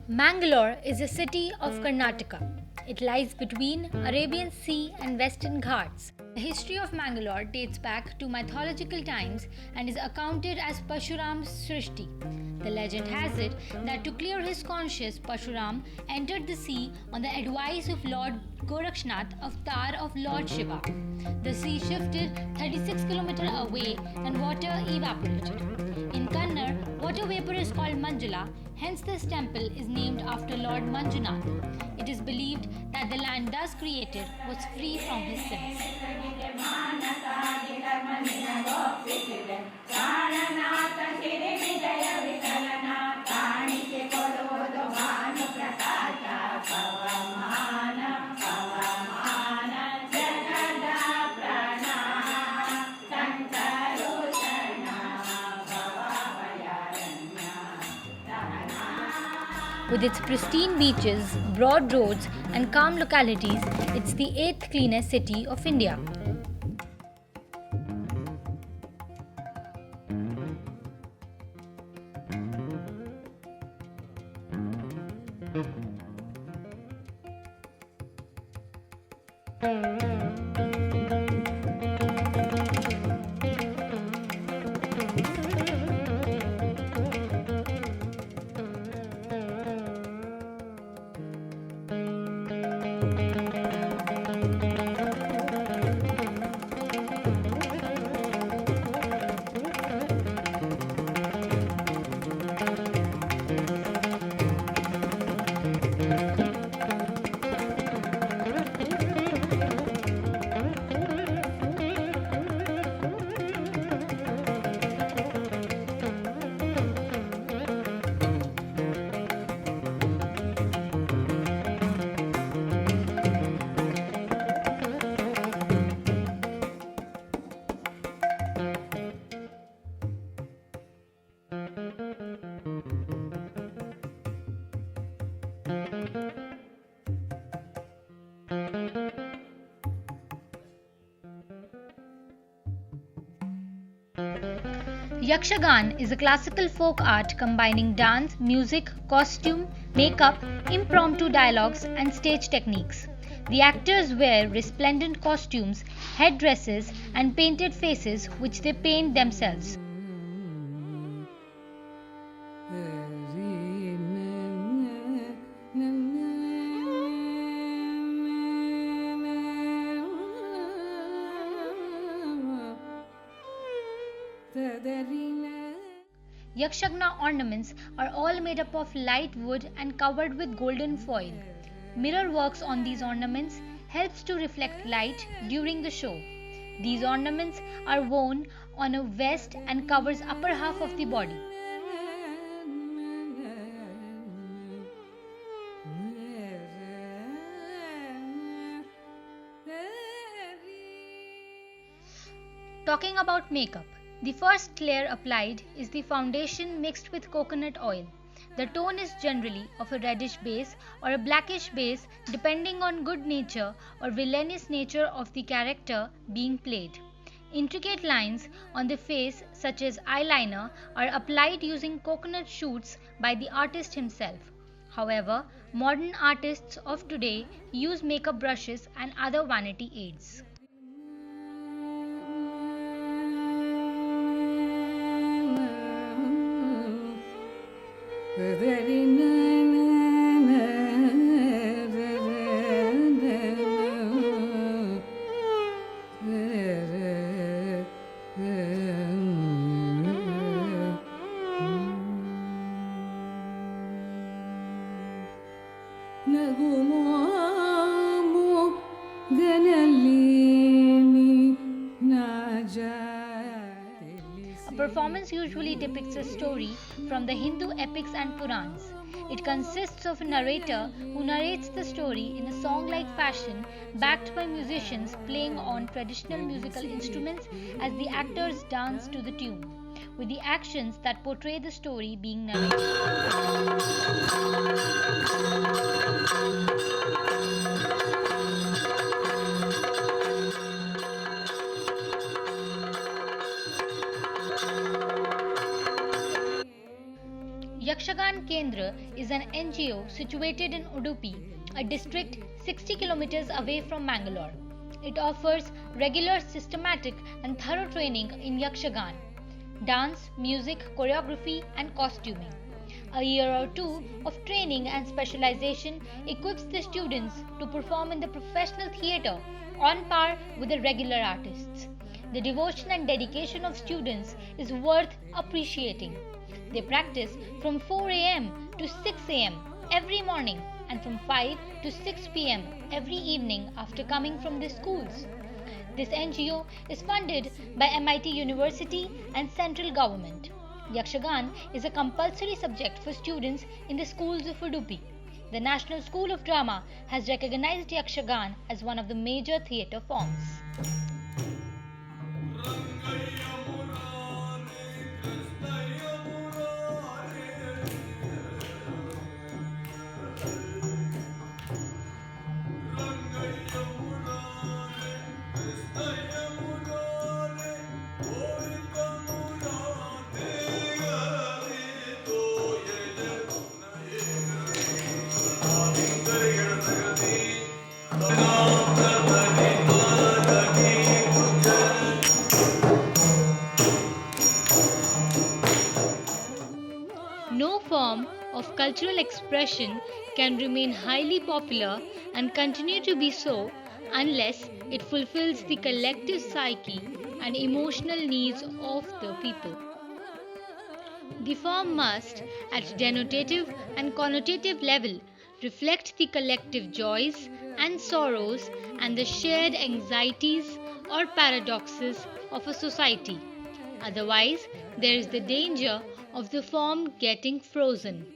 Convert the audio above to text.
Mangalore is a city of Karnataka. It lies between Arabian Sea and Western Ghats. The history of Mangalore dates back to mythological times and is accounted as Pashuram's Srishti. The legend has it that to clear his conscience, Pashuram entered the sea on the advice of Lord Gorakshnath, avatar of Lord Shiva. The sea shifted 36 km away and water evaporated. In Kannada, water vapor is called Manjula, hence this temple is named after Lord Manjunath. It is believed that the land thus created was free from his sins. With its pristine beaches, broad roads, and calm localities, it's the eighth cleanest city of India. Yakshagan is a classical folk art combining dance, music, costume, makeup, impromptu dialogues, and stage techniques. The actors wear resplendent costumes, headdresses, and painted faces which they paint themselves. Yakshagna ornaments are all made up of light wood and covered with golden foil. Mirror works on these ornaments helps to reflect light during the show. These ornaments are worn on a vest and covers upper half of the body. Talking about makeup, the first layer applied is the foundation mixed with coconut oil. The tone is generally of a reddish base or a blackish base depending on good nature or villainous nature of the character being played. Intricate lines on the face such as eyeliner are applied using coconut shoots by the artist himself. However, modern artists of today use makeup brushes and other vanity aids. A performance usually depicts a story from the Hindu epics and Purans. It consists of a narrator who narrates the story in a song like fashion, backed by musicians playing on traditional musical instruments as the actors dance to the tune, with the actions that portray the story being narrated. Yakshagan Kendra Theatre is an NGO situated in Udupi, a district 60 kilometers away from Mangalore. It offers regular, systematic, and thorough training in Yakshagan, dance, music, choreography, and costuming. A year or two of training and specialization equips the students to perform in the professional theatre on par with the regular artists. The devotion and dedication of students is worth appreciating. They practice from 4 a.m. to 6 a.m. every morning and from 5 to 6 p.m. every evening after coming from their schools. This NGO is funded by MIT University and central government. Yakshagan is a compulsory subject for students in the schools of Udupi. The National School of Drama has recognized Yakshagan as one of the major theatre forms. No form of cultural expression can remain highly popular and continue to be so unless it fulfills the collective psyche and emotional needs of the people. The form must, at denotative and connotative level, reflect the collective joys and sorrows and the shared anxieties or paradoxes of a society. Otherwise, there is the danger of the form getting frozen.